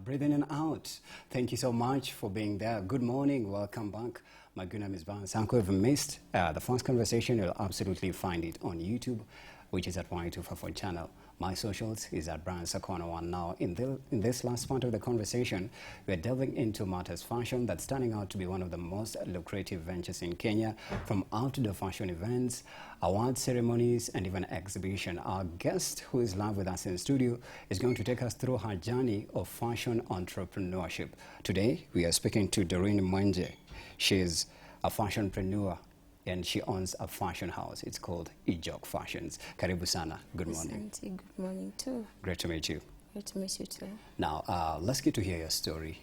breathing in and out. Thank you so much for being there. Good morning. Welcome back. My good name is Brian Sanko. If you missed the first conversation, you'll absolutely find it on YouTube, which is at Y254 channel. My socials is at Brian Sanko Online. Now, in this last part of the conversation, we're delving into matters fashion that's turning out to be one of the most lucrative ventures in Kenya, from outdoor fashion events, award ceremonies, and even exhibition. Our guest, who is live with us in the studio, is going to take us through her journey of fashion entrepreneurship. Today, we are speaking to Doreen Mwanje. She is a fashionpreneur, and she owns a fashion house. It's called Ijok Fashions. Karibu sana. Good morning. Good morning too. Great to meet you. Great to meet you too. Now, let's get to hear your story.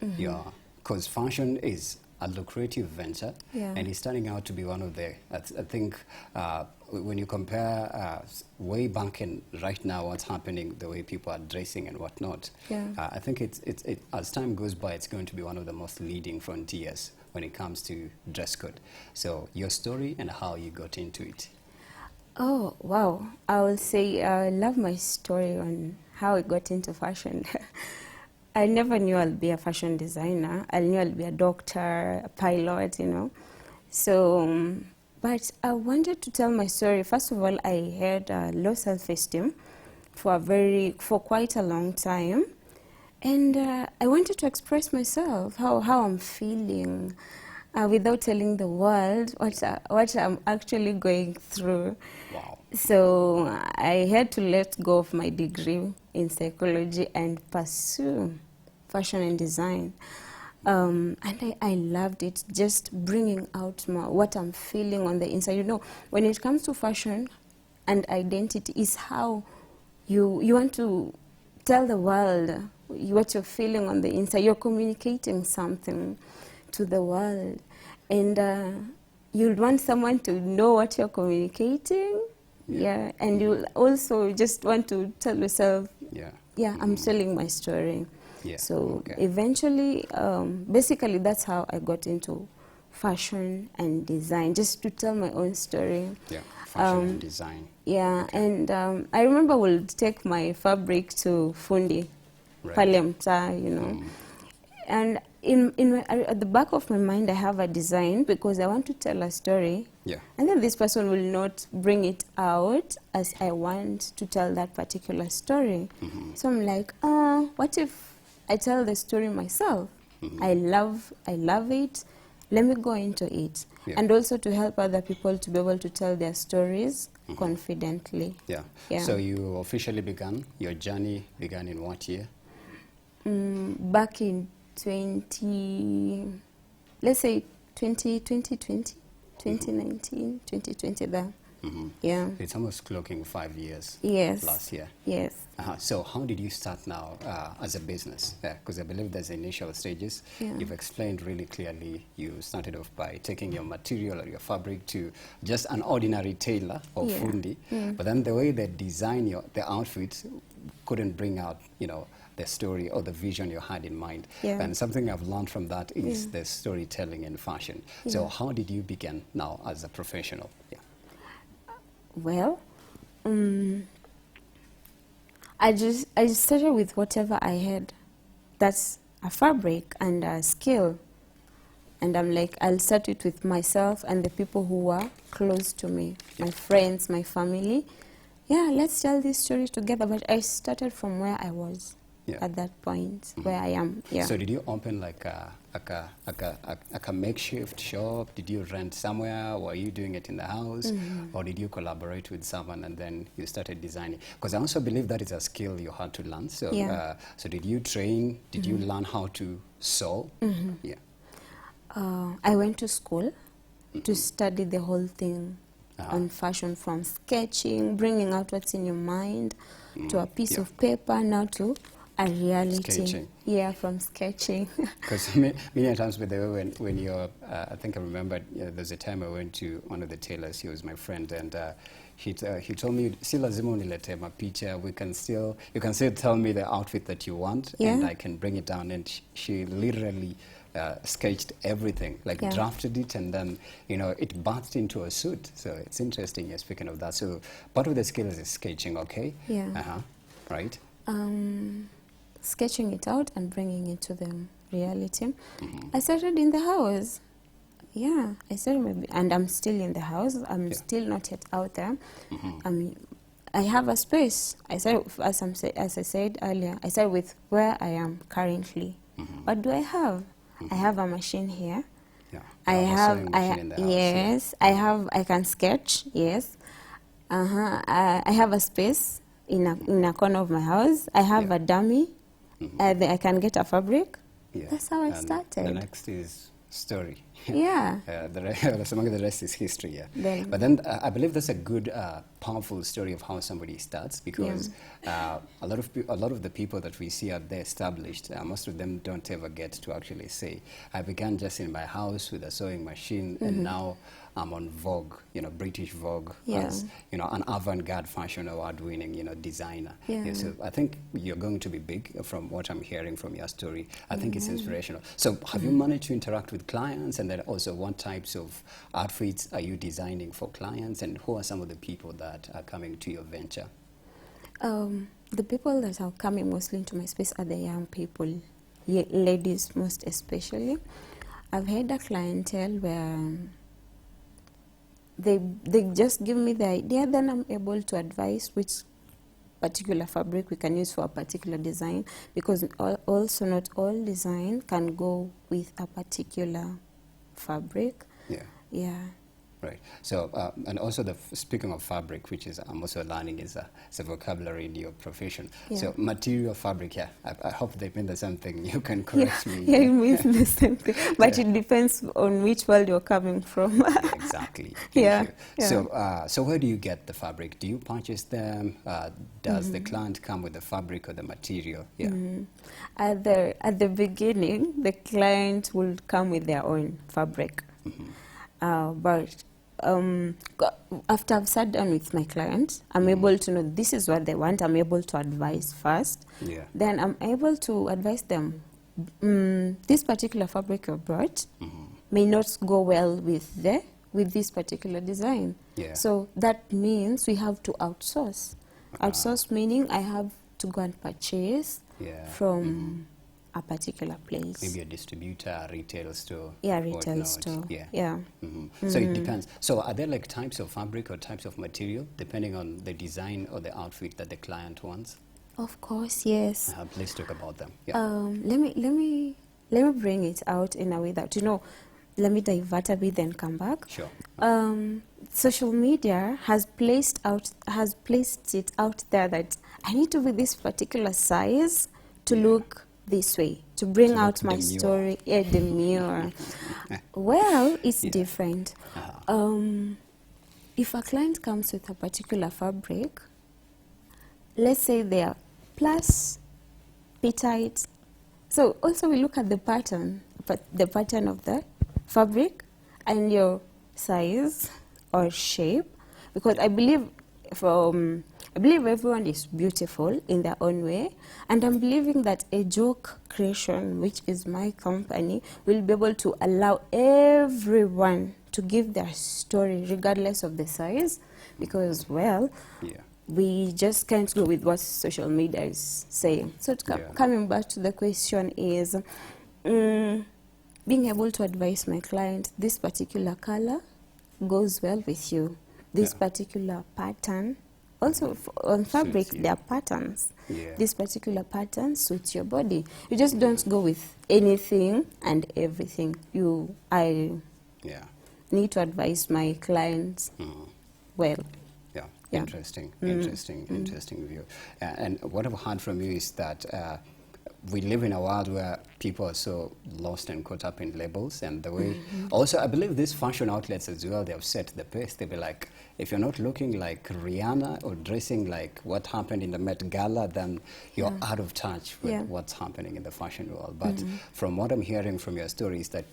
Because fashion is a lucrative venture, and it's turning out to be one of the, I think, when you compare way back and right now what's happening, the way people are dressing and whatnot, I think as time goes by, it's going to be one of the most leading frontiers when it comes to dress code. So your story and how you got into it. Oh, wow. I will say I love my story on how I got into fashion. I never knew I'll be a fashion designer. I knew I'll be a doctor, a pilot, you know. So, but I wanted to tell my story. First of all, I had low self-esteem for quite a long time. And I wanted to express myself, how I'm feeling, without telling the world what I'm actually going through. Wow. So I had to let go of my degree in psychology and pursue fashion and design. And I loved it, just bringing out what I'm feeling on the inside. You know, when it comes to fashion and identity, is how you want to tell the world what you're feeling on the inside. You're communicating something to the world, and you'll want someone to know what you're communicating. And you'll also just want to tell yourself, I'm telling my story. So eventually, basically that's how I got into fashion and design, just to tell my own story. Fashion and design. And I remember we'll take my fabric to Fundi, pale mtaa, you know. And at the back of my mind, I have a design because I want to tell a story. And then this person will not bring it out as I want to tell that particular story. So I'm like, what if I tell the story myself? I love it. Let me go into it. And also to help other people to be able to tell their stories confidently. So you officially began, your journey began in what year? Back in 2019, 2020 there. It's almost clocking 5 years. Last year. So how did you start now as a business? Because I believe there's initial stages. You've explained really clearly. You started off by taking your material or your fabric to just an ordinary tailor or fundi. But then the way they design the outfits couldn't bring out, you know, the story or the vision you had in mind. And something I've learned from that is the storytelling in fashion. So how did you begin now as a professional? Well, I just started with whatever I had. That's a fabric and a skill. And I'm like, I'll start it with myself and the people who were close to me, my friends, my family. Let's tell this story together. But I started from where I was at that point, where I am. So did you open like a makeshift shop? Did you rent somewhere? Were you doing it in the house? Or did you collaborate with someone and then you started designing? Because I also believe that is a skill you had to learn. So, so did you train? Did you learn how to sew? I went to school to study the whole thing on fashion, from sketching, bringing out what's in your mind, to a piece of paper, now to a reality. Sketching. From sketching. Because many times with the way when you're, I think I remember there's a time I went to one of the tailors. He was my friend, and he told me, "Si lazima unilete mapicha. You can still tell me the outfit that you want, and I can bring it down." And she literally sketched everything, like drafted it, and then, you know, it bathed into a suit. So it's interesting you're speaking of that. So part of the skill is sketching, okay? Right. sketching it out and bringing it to the reality. I started in the house. Yeah, I started maybe, and I'm still in the house. I'm still not yet out there. I have a space. I started, as I said earlier, I started with where I am currently. What do I have? I have a machine here. Yeah. I have, yes, I can sketch, yes. I have a space in a corner of my house. I have a dummy. I can get a fabric. Yeah. That's how I And started. the next is story. Yeah. Some of the rest is history, yeah. Then, But then I believe that's a good, powerful story of how somebody starts, because a lot of the people that we see out there established, most of them don't ever get to actually say, I began just in my house with a sewing machine, and now I'm on Vogue, British Vogue, as, an avant-garde fashion award-winning, designer. Yeah. So I think you're going to be big from what I'm hearing from your story. I think it's inspirational. So have you managed to interact with clients, and then also what types of outfits are you designing for clients, and who are some of the people that are coming to your venture? The people that are coming mostly into my space are the young people, ladies most especially. I've had a clientele where they just give me the idea, then I'm able to advise which particular fabric we can use for a particular design, because also not all design can go with a particular fabric. Yeah. Yeah. Right. So, and also speaking of fabric, which is I'm also learning is a vocabulary in your profession. Yeah. So, material fabric, I hope they mean the same thing. You can correct me. Yeah, it means the same thing, but it depends on which world you're coming from. Exactly. Yeah. So where do you get the fabric? Do you purchase them? Does the client come with the fabric or the material? Yeah. At the beginning, the client will come with their own fabric, but after I've sat down with my client, I'm able to know this is what they want. I'm able to advise first. Yeah. Then I'm able to advise them, this particular fabric you brought may not go well with this particular design. Yeah. So that means we have to outsource. Outsource meaning I have to go and purchase from a particular place. Maybe a distributor, a retail store. Yeah, retail whatnot. store. Yeah. So it depends. So are there like types of fabric or types of material depending on the design or the outfit that the client wants? Of course, yes. Let's talk about them. Yeah. Let me bring it out in a way that, let me divert a bit then come back. Sure. Social media has placed it out there that I need to be this particular size to look this way, to bring out my story. Yeah, demure. Well, it's different. If a client comes with a particular fabric, let's say they are plus, petite. So also we look at the pattern of the fabric and your size or shape, because I believe everyone is beautiful in their own way, and I'm believing that a joke creation, which is my company, will be able to allow everyone to give their story regardless of the size, because we just can't go with what social media is saying. So coming back to the question is being able to advise my client, this particular color goes well with you, this particular pattern. Also, on fabric, there are patterns. Yeah. This particular pattern suits your body. You just don't go with anything and everything. I need to advise my clients well. Yeah. Interesting view. And what I've heard from you is that we live in a world where people are so lost and caught up in labels, and the way also I believe these fashion outlets as well, they have set the pace. They'll be like, if you're not looking like Rihanna or dressing like what happened in the Met Gala, then you're out of touch with what's happening in the fashion world. But from what I'm hearing from your story is that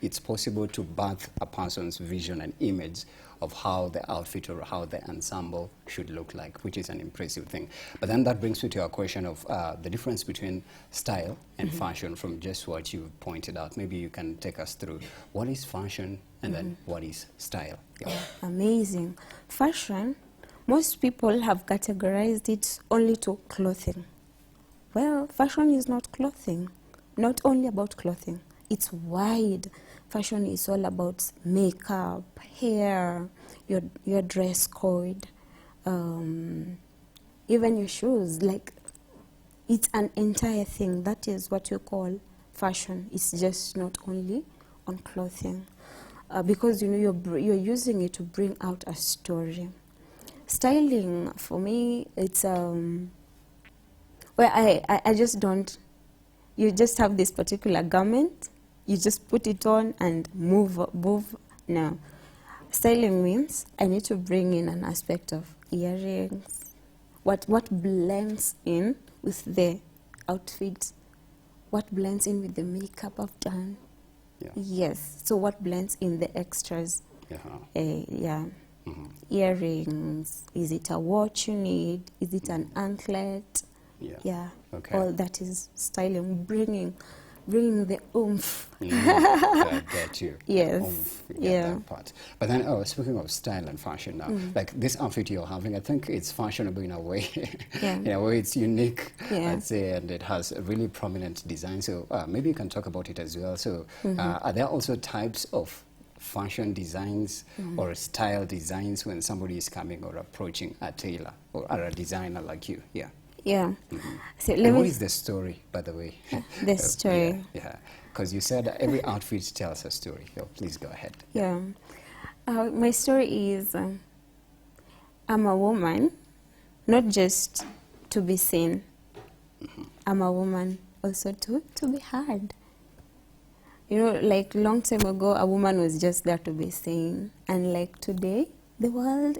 it's possible to birth a person's vision and image of how the outfit or how the ensemble should look like, which is an impressive thing. But then that brings me to a question of the difference between style and fashion from just what you pointed out. Maybe you can take us through what is fashion and then what is style. Yeah. Amazing. Fashion, most people have categorized it only to clothing. well, fashion is not clothing, not only about clothing. It's wide. Fashion is all about makeup, hair, your dress code, even your shoes. Like, it's an entire thing. That is what you call fashion. It's just not only on clothing, because you're using it to bring out a story. Styling for me, it's well, I just don't. You just have this particular garment, you just put it on and move. No, styling means I need to bring in an aspect of earrings, what blends in with the outfit, what blends in with the makeup I've done. Yeah. Yes, so what blends in the extras. Yeah. Earrings, is it a watch you need, is it an anklet? Yeah. Okay. All that is styling, bringing the oomph. I get you. Yes. Oomph, you get that part. But then, speaking of style and fashion now, like this outfit you're having, I think it's fashionable in a way. Yeah. In a way, it's unique, Yeah. I'd say, and it has a really prominent design. So maybe you can talk about it as well. So are there also types of fashion designs or style designs when somebody is coming or approaching a tailor or a designer like you? Yeah. Yeah. So And what is the story, by the way? The story. Yeah, because you said every outfit tells a story. So please go ahead. Yeah. My story is I'm a woman, not just to be seen. I'm a woman also to be heard. Like long time ago, a woman was just there to be seen. And like today, the world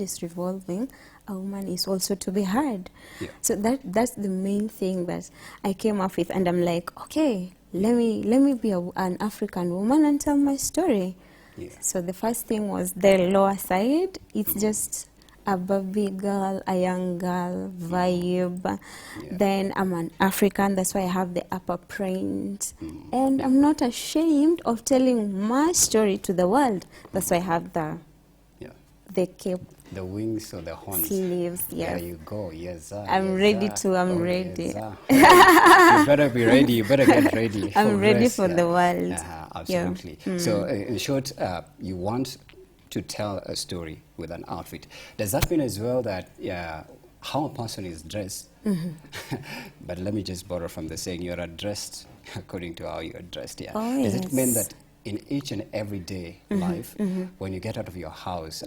is revolving. A woman is also to be heard. Yeah. So that's the main thing that I came up with, and I'm like, okay, let me be an African woman and tell my story. Yeah. So the first thing was the lower side. It's just a baby girl, a young girl vibe. Yeah. Then I'm an African, that's why I have the upper print. And I'm not ashamed of telling my story to the world. That's why I have the cape. The wings or the horns. Sleeves, yes. There you go, yes. I'm ready. Yes, you better be ready, you better get ready. I'm ready for the world. Absolutely. Yeah. So in short, you want to tell a story with an outfit. Does that mean as well that how a person is dressed? But let me just borrow from the saying, you're dressed according to how you're dressed. Yeah. Oh, Does yes. it mean that in each and everyday life, when you get out of your house,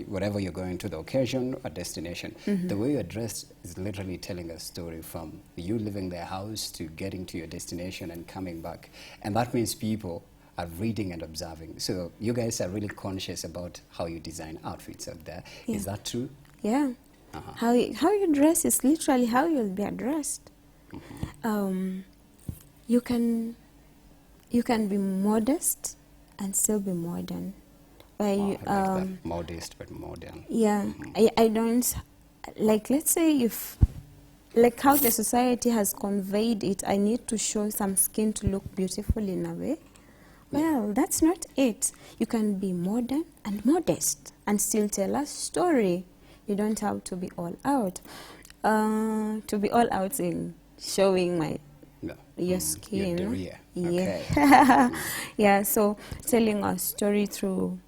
whatever you're going to, the occasion or destination, the way you're dressed is literally telling a story from you leaving their house to getting to your destination and coming back. And that means people are reading and observing. So you guys are really conscious about how you design outfits out there. Yeah. Is that true? Yeah. How you dress is literally how you'll be addressed. You can be modest and still be modern. I like that. Modest but modern. Yeah, I don't, like, let's say if, like how the society has conveyed it, I need to show some skin to look beautiful in a way. Well, that's not it. You can be modern and modest and still tell a story. You don't have to be all out. To be all out in showing your skin. Your derriere. Yeah. Okay. Yeah, so telling a story through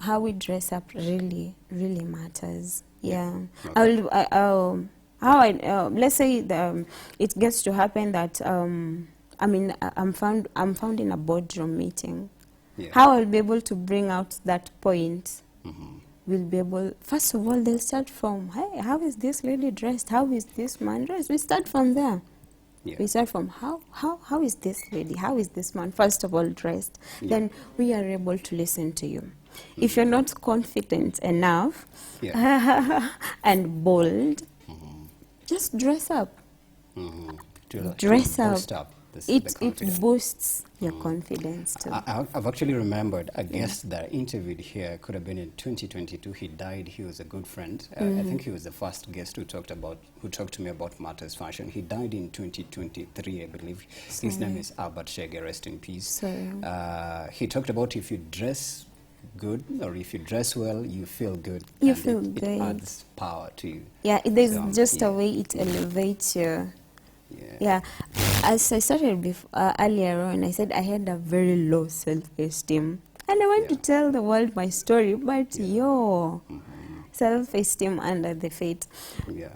how we dress up really matters. Yeah. Okay. Let's say it gets to happen that I'm found in a boardroom meeting. Yeah. How I'll be able to bring out that point? We'll be able, first of all, they'll start from, hey, how is this lady dressed? How is this man dressed? We start from there. Yeah. We start from how is this lady, how is this man, first of all, dressed? Yeah. Then we are able to listen to you. If you're not confident enough and bold, just dress up. Dress up. It boosts your confidence too. I've actually remembered a guest that I interviewed here, could have been in 2022. He died. He was a good friend. I think he was the first guest who talked to me about matters fashion. He died in 2023, I believe. His name is Albert Shege, rest in peace. He talked about if you dress good, or if you dress well, you feel good. You and feel it great. adds power to you. Yeah, there's So, just yeah. a way it elevates you. Yeah. Yeah, as I started earlier on, I said I had a very low self-esteem, and I want to Yeah. tell the world my story. But Yeah. self-esteem under the fate. Yeah.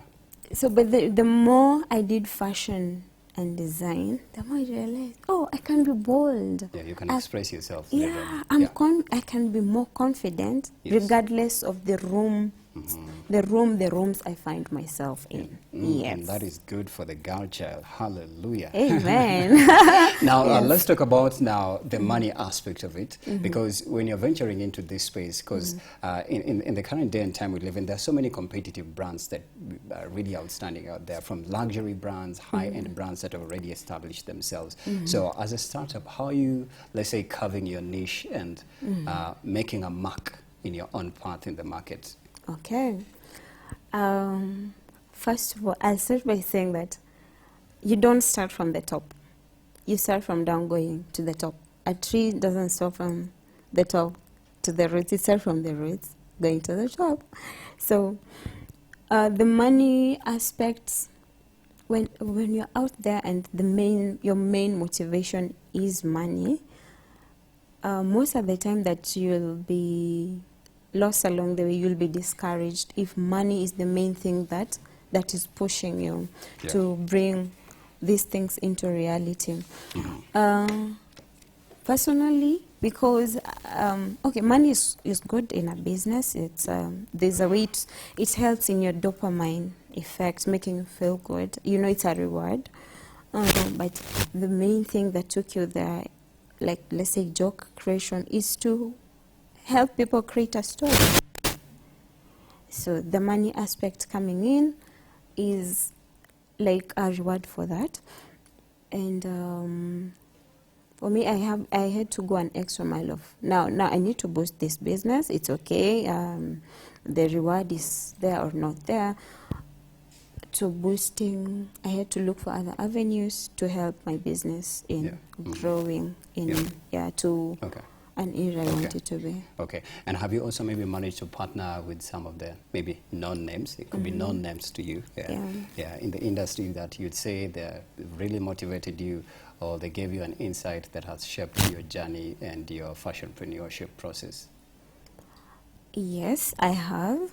So, but the more I did fashion and design, the more I realized, oh, I can be bold. Yeah, you can I- express yourself yeah, liberally. Yeah. I can be more confident, Yes. regardless of the rooms I find myself in. Yes. And that is good for the girl child. Hallelujah. Amen. Now, Yes. let's talk about now the money aspect of it, because when you're venturing into this space, because in the current day and time we live in, there are so many competitive brands that are really outstanding out there, from luxury brands, high-end brands that have already established themselves. So as a startup, how are you, let's say, carving your niche and making a mark in your own path in the market? Okay. First of all, I'll start by saying that you don't start from the top. You start from down going to the top. A tree doesn't start from the top to the roots. It starts from the roots going to the top. So the money aspects, when you're out there and your main motivation is money, most of the time that you'll be lost along the way, you'll be discouraged if money is the main thing that is pushing you to bring these things into reality. Personally, because money is good in a business. It's there's a way it helps in your dopamine effect, making you feel good. You know, it's a reward. But the main thing that took you there, like let's say joke creation, is to help people create a story. So the money aspect coming in is like a reward for that. And for me, I had to go an extra mile of now I need to boost this business. It's okay. The reward is there or not there. To boosting, I had to look for other avenues to help my business in growing to an area I want it to be. Okay. And have you also maybe managed to partner with some of the maybe non-names? It could be non-names to you. Yeah. In the industry that you'd say they're really motivated you, or they gave you an insight that has shaped your journey and your fashionpreneurship process? Yes, I have.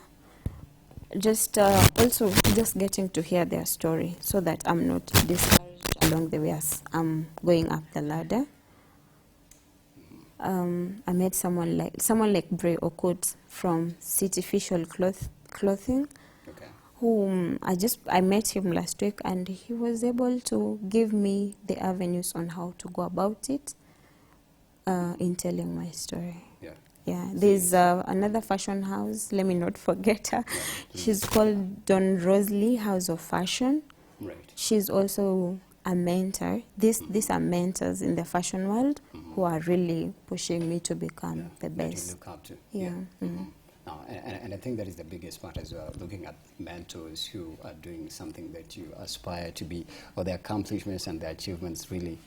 Also getting to hear their story so that I'm not discouraged along the way as I'm going up the ladder. I met someone like Bray Okut from Cityficial Clothing, whom I met him last week, and he was able to give me the avenues on how to go about it in telling my story. Yeah, there's another fashion house. Let me not forget her. She's called Don Rosalie House of Fashion. Right. She's also a mentor. These are mentors in the fashion world who are really pushing me to become the best. That you look up to. Yeah. No, and I think that is the biggest part as well, looking at mentors who are doing something that you aspire to be, or their accomplishments and their achievements really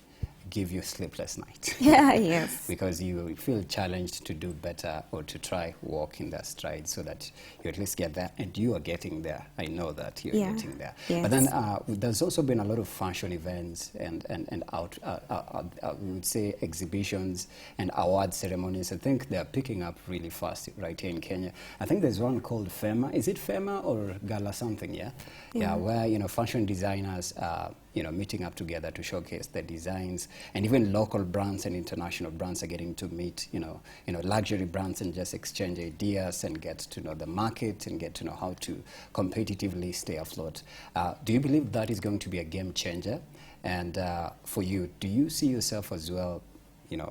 give you sleepless nights. Yeah, yes. Because you feel challenged to do better or to try walk in that stride so that you at least get there, and you are getting there. I know that you're getting there. Yes. But then there's also been a lot of fashion events and we would say exhibitions and award ceremonies. I think they're picking up really fast right here in Kenya. I think there's one called FEMA. Is it FEMA or Gala something? Yeah, where fashion designers meeting up together to showcase their designs, and even local brands and international brands are getting to meet, luxury brands and just exchange ideas and get to know the market and get to know how to competitively stay afloat. Do you believe that is going to be a game changer? And for you, do you see yourself as well,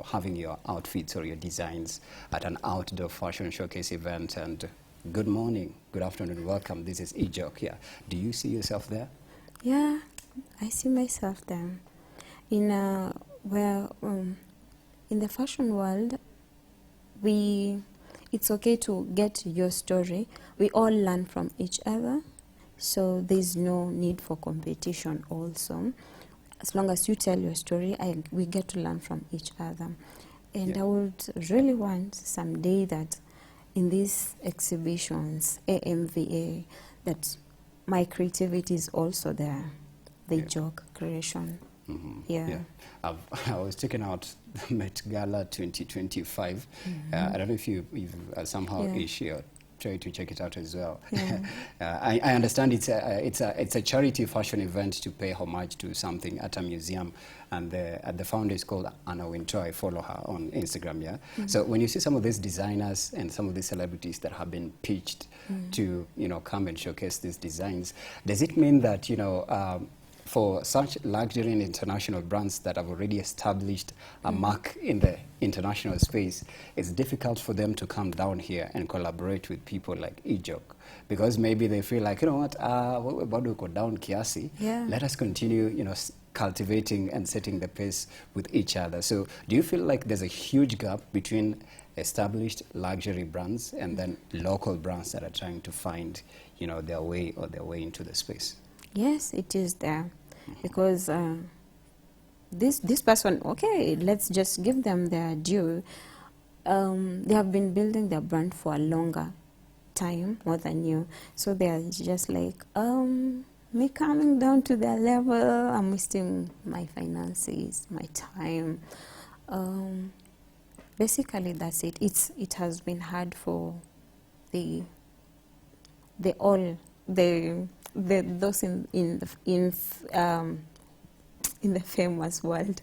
having your outfits or your designs at an outdoor fashion showcase event? And good morning, good afternoon, welcome. This is Ejok here. Do you see yourself there? Yeah, I see myself there. In the fashion world, it's okay to get your story. We all learn from each other, so there's no need for competition also. As long as you tell your story, we get to learn from each other. And Yeah. I would really want someday that in these exhibitions, AMVA, that my creativity is also there, the Yeah. joke creation. Mhm. Yeah. Yeah. I was checking out the Met Gala 2025. I don't know if you've somehow Yeah. ish or try to check it out as well. Yeah. I understand it's a charity fashion event to pay homage to something at a museum, and the founder is called Anna Wintour. I follow her on Instagram. Yeah. So when you see some of these designers and some of these celebrities that have been pitched to come and showcase these designs, does it mean that for such luxury and international brands that have already established a mark in the international space, it's difficult for them to come down here and collaborate with people like Ejok, because maybe they feel like, bado uko down kiasi, Yeah. let us continue, cultivating and setting the pace with each other. So do you feel like there's a huge gap between established luxury brands and then local brands that are trying to find, their way into the space? Yes, it is there, because this person, okay, let's just give them their due. They have been building their brand for a longer time, more than you. So they are just like, me coming down to their level, I'm wasting my finances, my time. Basically, that's it. It has been hard for the those in the famous world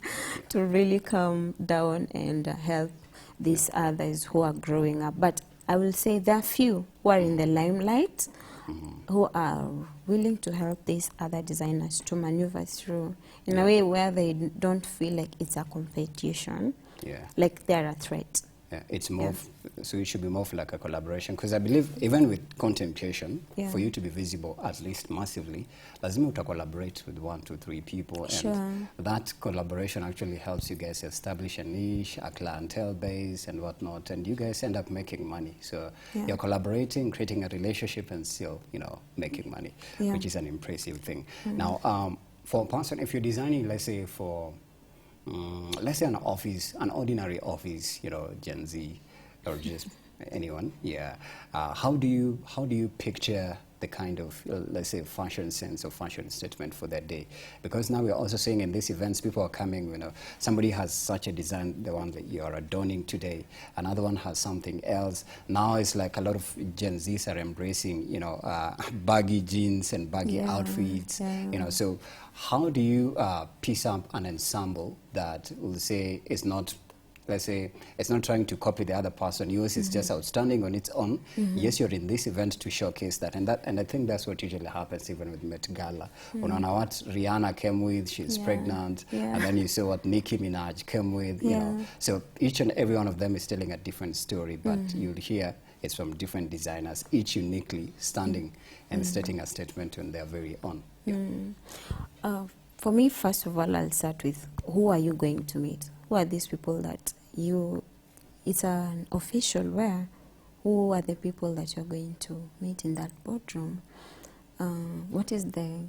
to really come down and help these others who are growing up. But I will say there are few who are in the limelight who are willing to help these other designers to maneuver through in a way where they don't feel like it's a competition, like they're a threat. Yeah, it's more, so it should be more of like a collaboration, because I believe even with content creation, for you to be visible, at least massively, lazima uta collaborate with 1, 2, 3 people, and that collaboration actually helps you guys establish a niche, a clientele base, and whatnot, and you guys end up making money. So you're collaborating, creating a relationship, and still, making money, which is an impressive thing. Now, for a person, if you're designing, let's say for let's say an ordinary office, Gen Z, or just anyone, how do you picture the kind of, let's say, fashion sense or fashion statement for that day? Because now we're also seeing in these events, people are coming, somebody has such a design, the one that you are adorning today, another one has something else. Now it's like a lot of Gen Zs are embracing, baggy jeans and baggy outfits, so how do you piece up an ensemble that will say is not, let's say, it's not trying to copy the other person. Yours is just outstanding on its own. Yes, you're in this event to showcase that. And I think that's what usually happens even with Met Gala. Unaona what Rihanna came with, she's pregnant. And then you see what Nicki Minaj came with, So each and every one of them is telling a different story, but you'll hear it's from different designers, each uniquely standing and stating a statement on their very own. For me, first of all, I'll start with, who are you going to meet? Who are these people that it's an official wear? Who are the people that you're going to meet in that boardroom? What is the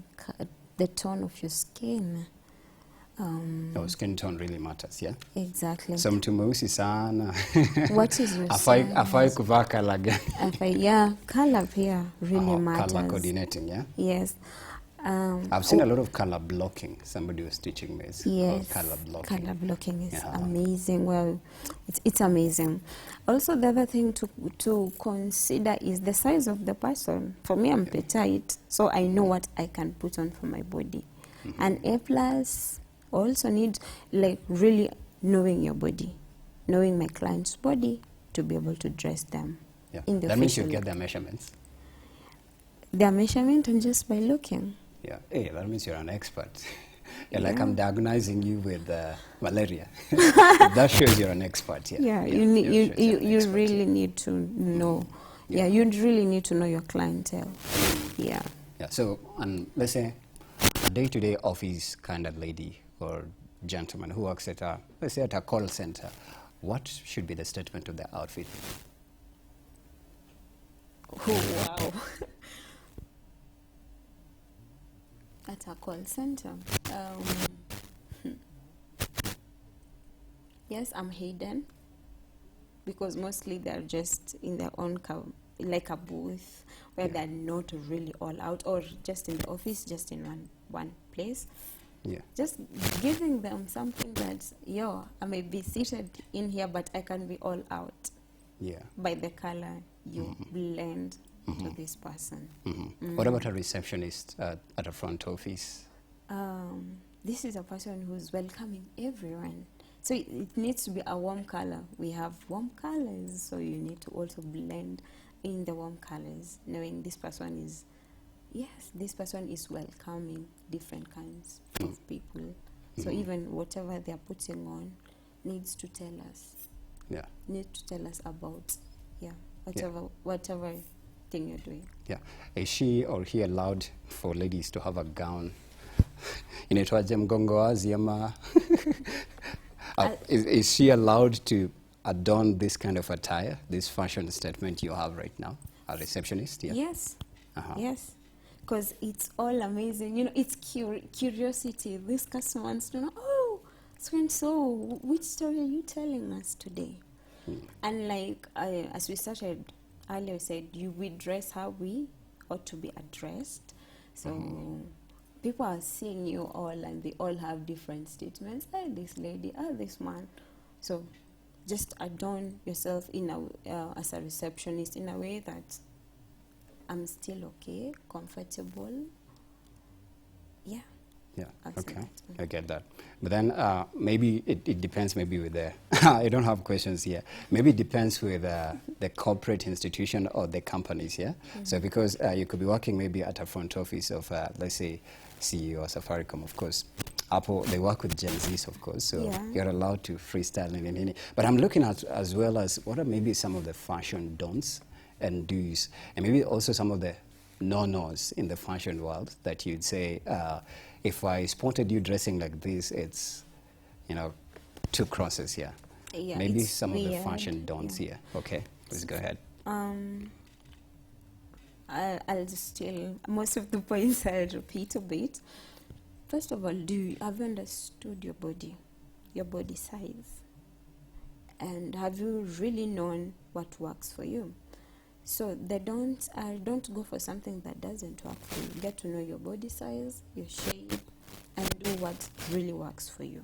tone of your skin? Skin tone really matters, yeah? Exactly. So mtu mweusi sana. What is your size? Afai kuvaa color gani? Color here really matters. Color coordinating, yeah? Yes. I've seen a lot of color blocking. Somebody was teaching me color blocking. Color blocking is amazing. Well, it's amazing. Also, the other thing to consider is the size of the person. For me, I'm petite, so I know what I can put on for my body. And A+, also need, like, really knowing your body, knowing my client's body to be able to dress them. In the that means you get their measurements. Their measurement, and just by looking. Yeah, hey, that means you're an expert. Like I'm diagnosing you with malaria. That shows you're an expert. You really need to know. You'd really need to know your clientele. So, and let's say a day-to-day office kind of lady or gentleman who works at let's say at a call center, what should be the statement of their outfit? Oh, wow. At a call center. Yes, I'm hidden because mostly they're just in their own like a booth where they're not really all out, or just in the office, just in one place. Yeah. Just giving them something that, yo, I may be seated in here, but I can be all out. Yeah. By the color you blend to this person. What about a receptionist at a front office? This is a person who's welcoming everyone. So it needs to be a warm color. We have warm colors, so you need to also blend in the warm colors, knowing this person is, yes, this person is welcoming different kinds of people. So even whatever they're putting on needs to tell us. Yeah. Need to tell us about, whatever thing you're doing. Yeah. Is she or he allowed for ladies to have a gown? Inaitwaje mgongo wazi ama? Is she allowed to adorn this kind of attire, this fashion statement you have right now? A receptionist, yeah? Yes. Yes. Because it's all amazing. You know, it's curiosity. This customer wants to know, oh, so which story are you telling us today? And like, as we started earlier, we said, we dress how we ought to be addressed. So people are seeing you all, and they all have different statements. Hey, this lady, this man. So just adorn yourself as a receptionist in a way that I'm still okay, comfortable. Yeah. Yeah, okay, that. I get that. But then maybe it depends maybe with the, I don't have questions here. Maybe it depends with the corporate institution or the companies, yeah? So because you could be working maybe at a front office of, let's say, CEO or Safaricom, of course. Apple, they work with Gen Zs, of course, so you're allowed to freestyle and. But I'm looking at as well as what are maybe some of the fashion don'ts and do's, and maybe also some of the no-nos in the fashion world that you'd say, if I spotted you dressing like this, it's, two crosses here. Yeah, maybe some of the weird. fashion don'ts here. Okay, please go ahead. I'll still, most of the points I'll repeat a bit. First of all, have you understood your body size? And have you really known what works for you? So the don'ts are, don't go for something that doesn't work for you. Get to know your body size, your shape, and do what really works for you.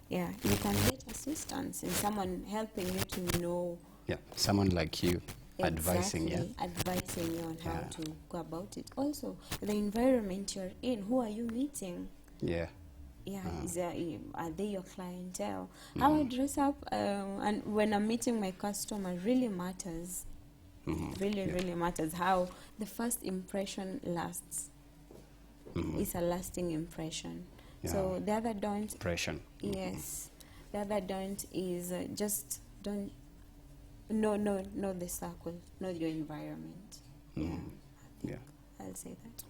Yeah, you can get assistance and someone helping you to know. Yeah, someone like you. Advising you on how to go about it. Also, the environment you're in, who are you meeting? Yeah. Yeah, are they your clientele? How I dress up, and when I'm meeting my customer really matters. Really matters. How the first impression lasts. It's a lasting impression. Yeah. So the other don't. Impression. Yes. The other don't is just don't. No, the circle, know your environment. Yeah, I'll say that.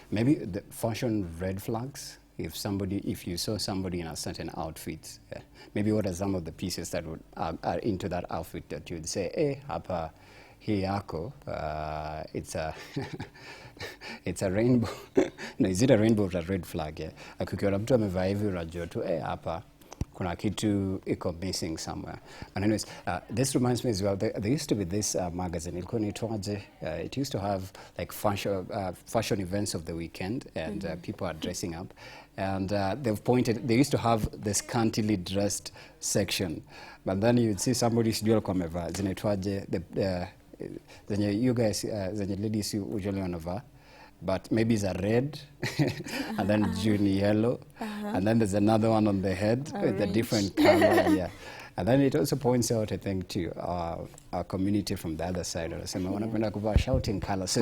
Maybe the fashion red flags. If you saw somebody in a certain outfit, maybe what are some of the pieces that are into that outfit that you'd say, hey, hapa hii yako, it's a it's a rainbow. No, is it a rainbow or a red flag? Yeah, ukiona mtu amevaa hivi unajua tu, hey, hapa kuna kitu iko missing somewhere. But anyways, this reminds me as well, there used to be this magazine, ilikuwa inaitwaje, it used to have like fashion events of the weekend, and people are dressing up. And they used to have the scantily dressed section. But then you'd see somebody sijui alikuwa amevaa, zinaitwaje, zenye you guys, zenye ladies usually wanavaa. But maybe it's a red, and then June yellow, and then there's another one on the head with a different color. Yeah, and then it also points out, I think, to our community from the other side. Wanapenda kuvaa shouting color. So,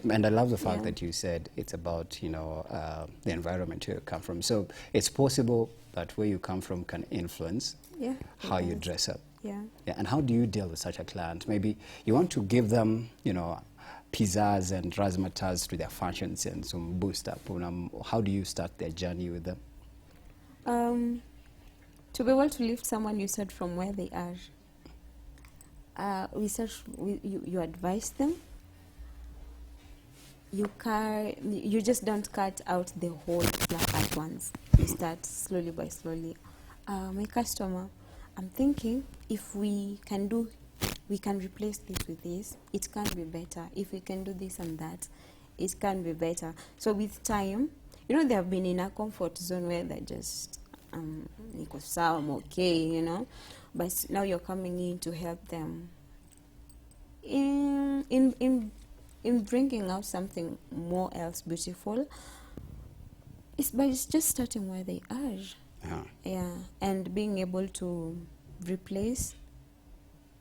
and I love the fact that you said it's about the environment you come from. So it's possible that where you come from can influence how you dress up. Yeah. And how do you deal with such a client? Maybe you want to give them, pizzazz and razzmatazz to their fashions and some boost up. How do you start their journey with them? To be able to lift someone, you start from where they are. You advise them. You just don't cut out the whole fluff at once. You start slowly by slowly. my customer, I'm thinking if we can replace this with this, it can be better. If we can do this and that, it can be better. So with time, you know, they have been in a comfort zone where they're just, niko sawa, I'm okay, you know. But now you're coming in to help them in bringing out something more else beautiful. It's just starting where they are. Yeah, and being able to replace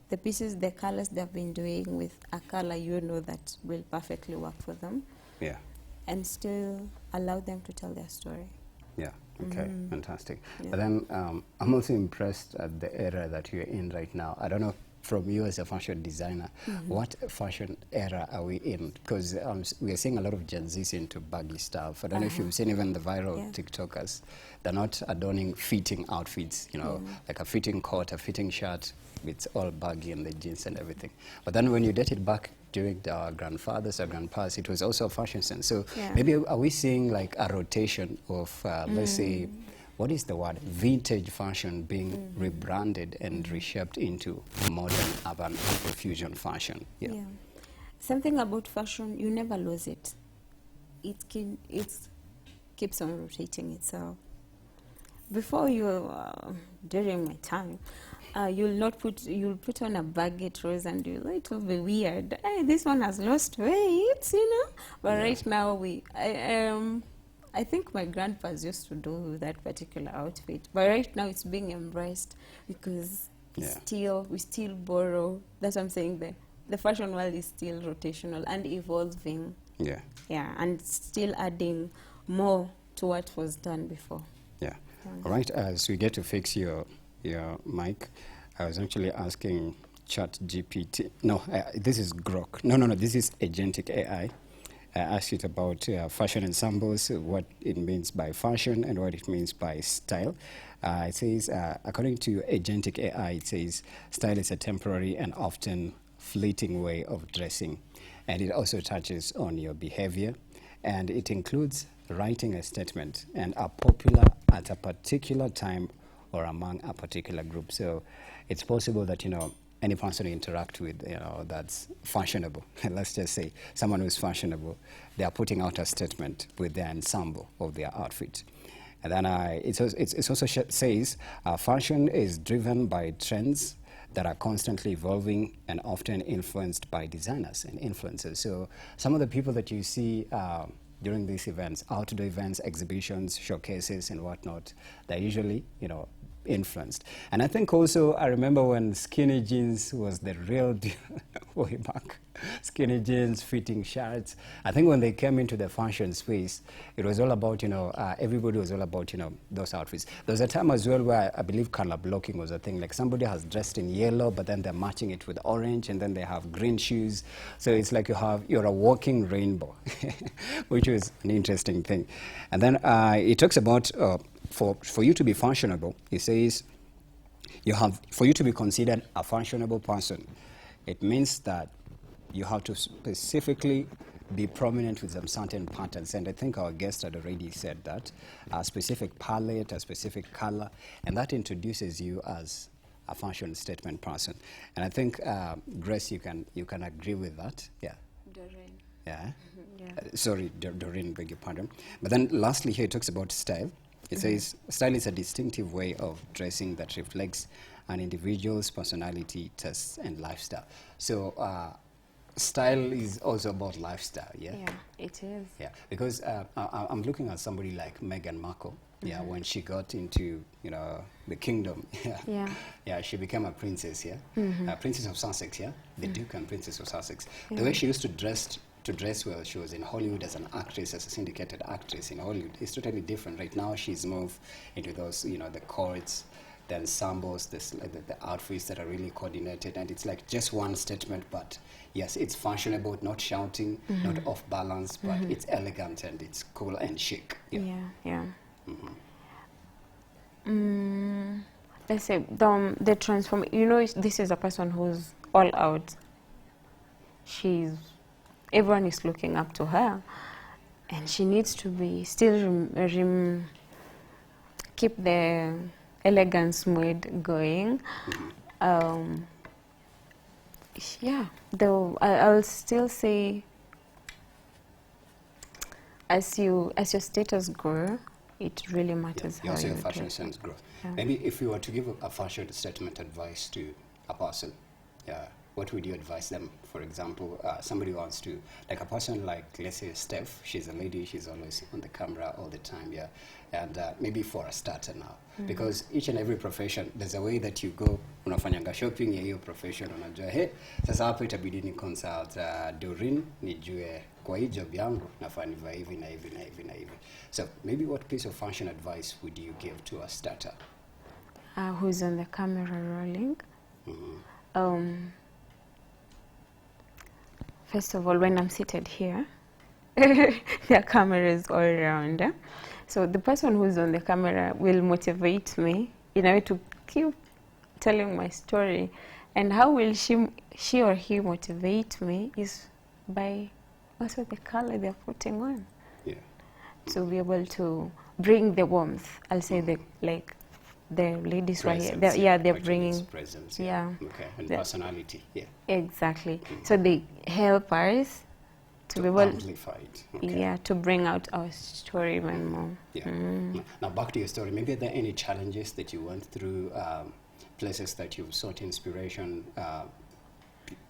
the pieces, the colors they've been doing with a color you know that will perfectly work for them. Yeah. And still allow them to tell their story. Yeah, okay, fantastic. Yeah. But then I'm also impressed at the era that you're in right now. I don't know, from you as a fashion designer, what fashion era are we in? Because we are seeing a lot of Gen Zs into baggy stuff. I don't know if you've seen even the viral TikTokers. They're not adorning fitting outfits, you know, like a fitting coat, a fitting shirt. It's all baggy and the jeans and everything. But then when you date it back during our grandfathers or grandpas, it was also a fashion sense. So maybe are we seeing like a rotation of, let's say, what is the word, vintage fashion being rebranded and reshaped into modern urban fusion fashion? Yeah. Something about fashion, you never lose it. It keeps on rotating itself. Before during my time, you'll put on a baggy trouser and it will be weird. Hey, this one has lost weight, you know. But right now I think my grandpas used to do that particular outfit, but right now it's being embraced because we still borrow. That's what I'm saying. The fashion world is still rotational and evolving. Yeah, and still adding more to what was done before. Yeah. All right. As we get to fix your mic, I was actually asking ChatGPT. No, this is Grok. No. This is agentic AI. I asked it about fashion ensembles, what it means by fashion and what it means by style. It says, according to agentic AI, it says style is a temporary and often fleeting way of dressing. And it also touches on your behavior. And it includes writing a statement and are popular at a particular time or among a particular group. So it's possible that, you know, any person you interact with, you know, that's fashionable. Let's just say someone who's fashionable, they are putting out a statement with their ensemble of their outfit. And then it also says fashion is driven by trends that are constantly evolving and often influenced by designers and influencers. So some of the people that you see during these events, outdoor events, exhibitions, showcases, and whatnot, they're usually, you know, influenced. And I think also, I remember when skinny jeans was the real deal way back. Skinny jeans, fitting shirts. I think when they came into the fashion space, it was all about, you know, everybody was all about, you know, those outfits. There was a time as well where I believe color blocking was a thing. Like somebody has dressed in yellow, but then they're matching it with orange, and then they have green shoes. So it's like you're a walking rainbow, which was an interesting thing. And then it talks about for you to be fashionable, it says for you to be considered a fashionable person, it means that you have to specifically be prominent with some certain patterns. And I think our guest had already said that, a specific palette, a specific color, and that introduces you as a fashion statement person. And I think, Grace, you can agree with that. Yeah. Doreen. Yeah. Sorry, Doreen, beg your pardon. But then lastly here it talks about style. It says, style is a distinctive way of dressing that reflects an individual's personality, tastes, and lifestyle. So style is also about lifestyle, yeah? Yeah, it is. Yeah, because I'm looking at somebody like Meghan Markle. Yeah, when she got into, you know, the kingdom, yeah, she became a princess, yeah, Princess of Sussex, yeah, the Duke and Princess of Sussex. The way she used to dress well, she was in Hollywood as an actress, as a syndicated actress in Hollywood. It's totally different. Right now, she's moved into those, you know, the courts, the ensembles, the outfits that are really coordinated, and it's like just one statement, but yes, it's fashionable, not shouting, not off balance, but it's elegant and it's cool and chic. Yeah. Let's say the transform. You know, this is a person who's all out. Everyone is looking up to her, and she needs to be still keep the elegance mode going. Yeah, though I'll still say as your status grow, it really matters how also you your fashion dress. sense growth. Yeah. Maybe if you were to give a fashion statement advice to a person, what would you advise them? For example, somebody wants to, like a person like, let's say Steph, she's a lady, she's always on the camera all the time, and maybe for a starter now, because each and every profession, there's a way that you go, unafanyanga shopping ya hiyo profession, unajua, hey, sasa hapo itabidi ni consult Doreen, nijue kwa hii job yangu, nafaa nivae hivi na hivi na hivi na hivi. So maybe what piece of fashion advice would you give to a starter? Who's on the camera rolling? First of all, when I'm seated here, there are cameras all around. So the person who's on the camera will motivate me in a way to keep telling my story. And how will she or he motivate me is by also the color they're putting on. Yeah. To be able to bring the warmth. I'll say the ladies Presence, right here. They're actually bringing it's presence. yeah. Okay, and personality. Yeah. Exactly. So they help us to be able amplify it. Okay. yeah, to bring out our story even more. Yeah. Now back to your story. Maybe are there any challenges that you went through, places that you've sought inspiration,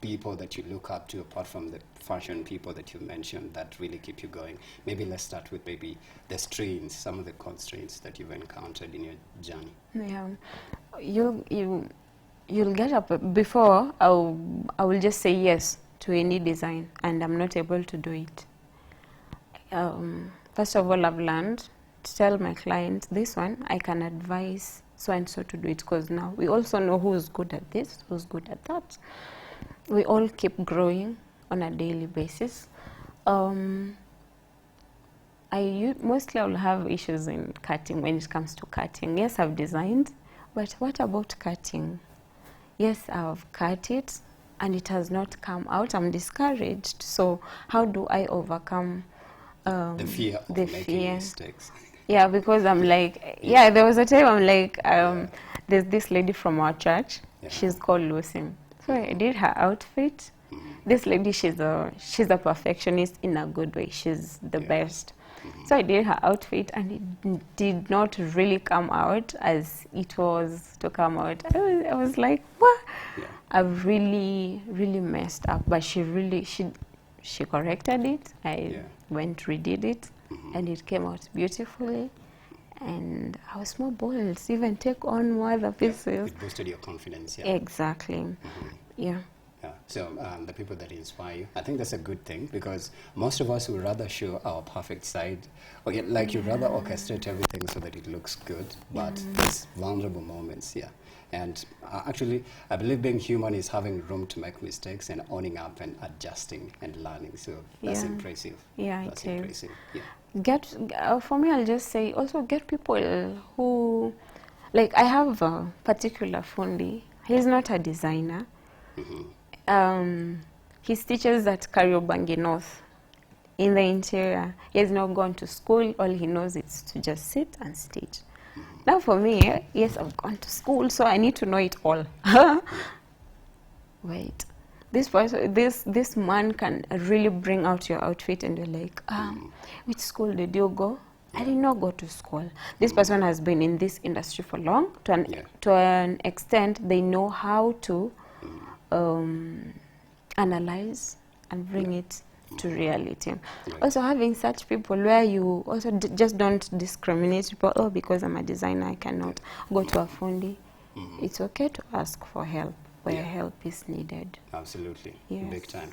people that you look up to apart from the fashion people that you mentioned that really keep you going? Maybe let's start with maybe the strains, some of the constraints that you've encountered in your journey. Yeah, you'll get up before I will just say yes to any design, and I'm not able to do it. First of all, I've learned to tell my clients this one I can advise so and so to do it, because now we also know who's good at this, who's good at that. We all keep growing on a daily basis. Mostly I will have issues in cutting when it comes to cutting. Yes, I've designed, but what about cutting? Yes, I've cut it and it has not come out. I'm discouraged. So how do I overcome The fear of making mistakes. Yeah, because I'm like, yeah, there was a time I'm like, there's this lady from our church. Yeah. She's called Lucy. So I did her outfit. This lady, she's a perfectionist in a good way. She's the best. So I did her outfit, and it did not really come out as it was to come out. I was like, what? Yeah. I've really messed up. But she corrected it. I went, redid it, and it came out beautifully. And I was more bold to even take on more other pieces. It boosted your confidence. Yeah. Exactly. Yeah. So the people that inspire you, I think that's a good thing, because most of us would rather show our perfect side. Okay, like you'd rather orchestrate everything so that it looks good, but it's vulnerable moments, And actually, I believe being human is having room to make mistakes and owning up and adjusting and learning. So that's impressive. Yeah, that's impressive. For me, I'll just say also get people who, like I have a particular fundi. He's not a designer. He teaches at Kariobangi North in the interior. He has not gone to school. All he knows is to just sit and stitch. Now for me, yes, I've gone to school, so I need to know it all. Wait, this man can really bring out your outfit, and you're like, which school did you go? I did not go to school. This person has been in this industry for long. To an extent, they know how to analyze and bring it to reality. Also having such people where you also just don't discriminate people, because I'm a designer, I cannot go to a fundi. It's okay to ask for help where help is needed. Absolutely, big time.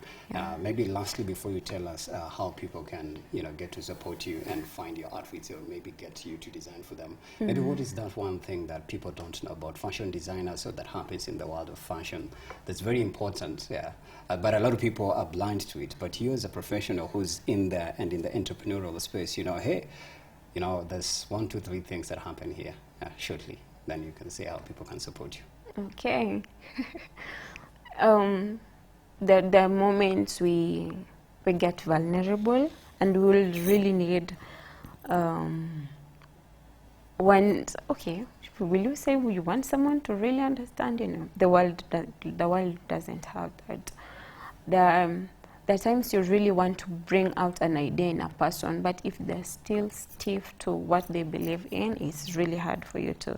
Maybe lastly, before you tell us how people can, get to support you and find your outfits, or maybe get you to design for them. Maybe what is that one thing that people don't know about fashion designers, or that happens in the world of fashion that's very important? But a lot of people are blind to it. But you, as a professional who's in there and in the entrepreneurial space, hey, there's 1, 2, 3 things that happen here. Shortly, then you can see how people can support you. Okay. There are moments we get vulnerable, and we will really need a Okay, will you say you want someone to really understand? You know, the world doesn't have that. There are times you really want to bring out an idea in a person, but if they're still stiff to what they believe in, it's really hard for you to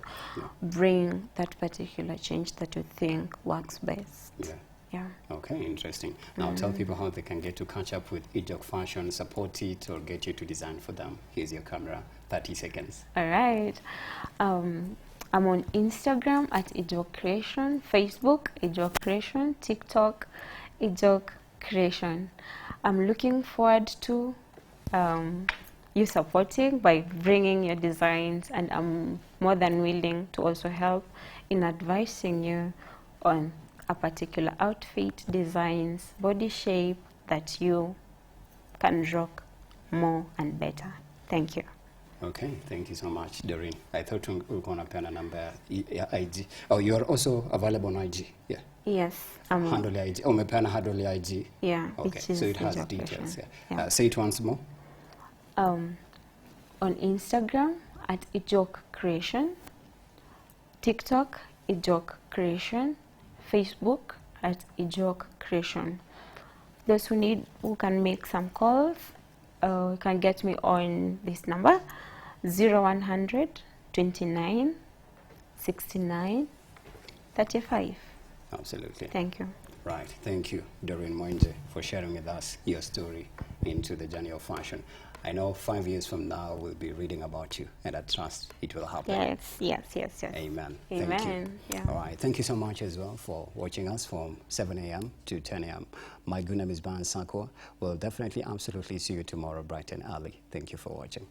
bring that particular change that you think works best. Yeah. Yeah. Okay, interesting. Now tell people how they can get to catch up with Ejok Fashion, support it, or get you to design for them. Here's your camera, 30 seconds. All right. I'm on Instagram at Ejok Creation, Facebook, Ejok Creation, TikTok, Ejok Creation. I'm looking forward to you supporting by bringing your designs, and I'm more than willing to also help in advising you on a particular outfit, designs, body shape that you can rock more and better. Thank you. Okay, thank you so much, Doreen. I thought we were going to pen a number, IG. Oh, you're also available on IG? Yeah. Yes. Handle IG. Oh, my pen handle IG. Yeah. Okay, so it has details. Yeah. Say it once more. On Instagram at Ejok Creation, TikTok Ejok Creation, Facebook at Ejok Creation. Those who can make some calls, can get me on this number 0100 29 69 35. Absolutely. Thank you. Right. Thank you, Doreen Mwenje, for sharing with us your story into the journey of fashion. I know 5 years from now we'll be reading about you, and I trust it will happen. Yes. Amen. Amen. Thank you. Yeah. All right. Thank you so much as well for watching us from 7 a.m. to 10 a.m. My good name is Ban Sanko. We'll definitely, absolutely see you tomorrow bright and early. Thank you for watching.